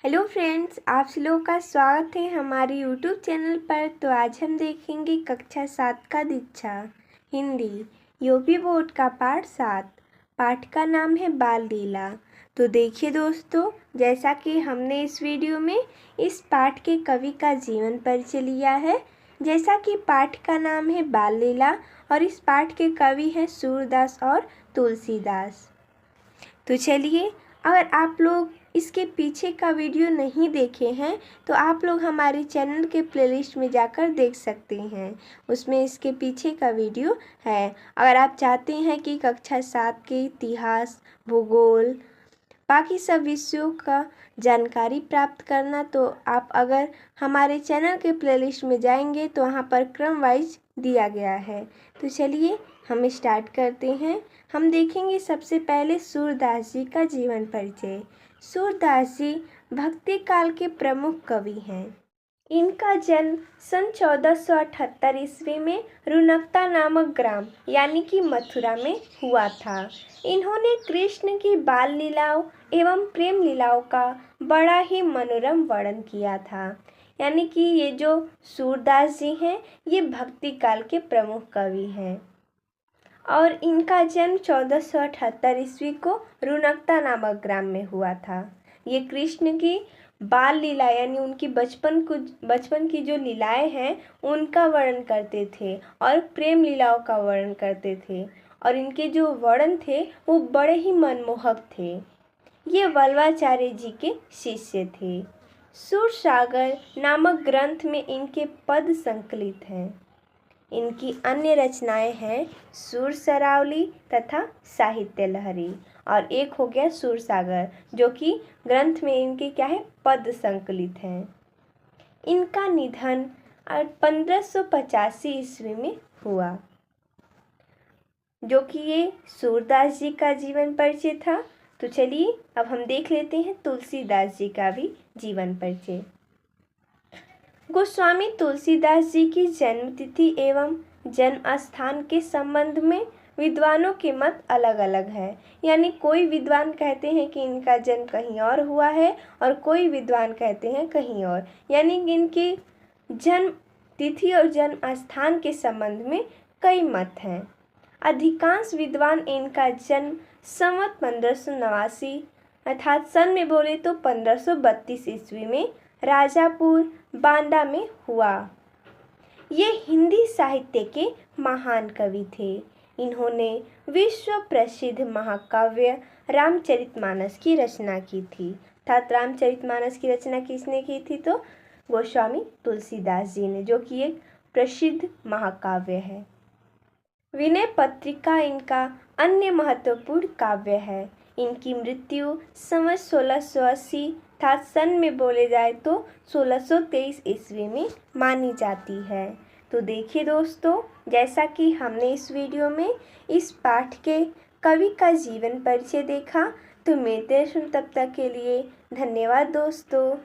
Hello friends, आप लोगों का स्वागत है हमारे यूट्यूब चैनल पर। तो आज हम देखेंगे कक्षा 7 का दीक्षा हिंदी यूपी बोर्ड का पाठ 7। पाठ का नाम है बाल लीला। तो देखिए दोस्तों, जैसा कि हमने इस वीडियो में इस पाठ के कवि का जीवन परिचय लिया है। जैसा कि पाठ का नाम है बाल लीला और इस पाठ के कवि हैं सूरदास और तुलसीदास। तो चलिए, अगर आप लोग इसके पीछे का वीडियो नहीं देखे हैं तो आप लोग हमारे चैनल के प्लेलिस्ट में जाकर देख सकते हैं। उसमें इसके पीछे का वीडियो है। अगर आप चाहते हैं कि कक्षा 7 के इतिहास, भूगोल, बाकी सब विषयों का जानकारी प्राप्त करना, तो आप अगर हमारे चैनल के प्लेलिस्ट में जाएंगे तो वहाँ पर क्रम वाइज दिया गया है। तो चलिए हम स्टार्ट करते हैं। हम देखेंगे सबसे पहले सूरदास जी का जीवन परिचय। सूरदास जी भक्ति काल के प्रमुख कवि हैं। इनका जन्म सन 1478 ईस्वी में रुनकता नामक ग्राम यानी कि मथुरा में हुआ था। इन्होंने कृष्ण की बाल लीलाओं एवं प्रेम लीलाओं का बड़ा ही मनोरम वर्णन किया था। यानी कि ये जो सूरदास जी हैं ये भक्ति काल के प्रमुख कवि हैं और इनका जन्म 1478 ईस्वी को रुनकता नामक ग्राम में हुआ था। ये कृष्ण की बाल लीला यानी उनकी बचपन की जो लीलाएं हैं उनका वर्णन करते थे और प्रेम लीलाओं का वर्णन करते थे और इनके जो वर्णन थे वो बड़े ही मनमोहक थे। ये वल्लभाचार्य जी के शिष्य थे। सूरसागर नामक ग्रंथ में इनके पद संकलित हैं। इनकी अन्य रचनाएं हैं सुरसरावली तथा साहित्य लहरी और एक हो गया सूरसागर जो कि ग्रंथ में इनके क्या है पद संकलित हैं। इनका निधन 1585 ईस्वी में हुआ। जो कि ये सूरदास जी का जीवन परिचय था। तो चलिए अब हम देख लेते हैं तुलसीदास जी का भी जीवन परिचय। गोस्वामी तुलसीदास जी की जन्मतिथि एवं जन्म स्थान के संबंध में विद्वानों के मत अलग अलग है। यानी कोई विद्वान कहते हैं कि इनका जन्म कहीं और हुआ है और कोई विद्वान कहते हैं कहीं और। यानी इनकी जन्म तिथि और जन्म स्थान के संबंध में कई मत हैं। अधिकांश विद्वान इनका जन्म संवत 1589 अर्थात सन में बोले तो 1532 ईस्वी में राजापुर बांदा में हुआ। ये हिंदी साहित्य के महान कवि थे। इन्होंने विश्व प्रसिद्ध महाकाव्य रामचरितमानस की रचना की थी। अर्थात रामचरितमानस की रचना किसने की थी? तो गोस्वामी तुलसीदास जी ने, जो कि एक प्रसिद्ध महाकाव्य है। विनय पत्रिका इनका अन्य महत्वपूर्ण काव्य है। इनकी मृत्यु संवत 1680 अर्थात सन में बोले जाए तो 1623 ईस्वी में मानी जाती है। तो देखिए दोस्तों, जैसा कि हमने इस वीडियो में इस पाठ के कवि का जीवन परिचय देखा, तो मिलते हैं तब तक के लिए धन्यवाद दोस्तों।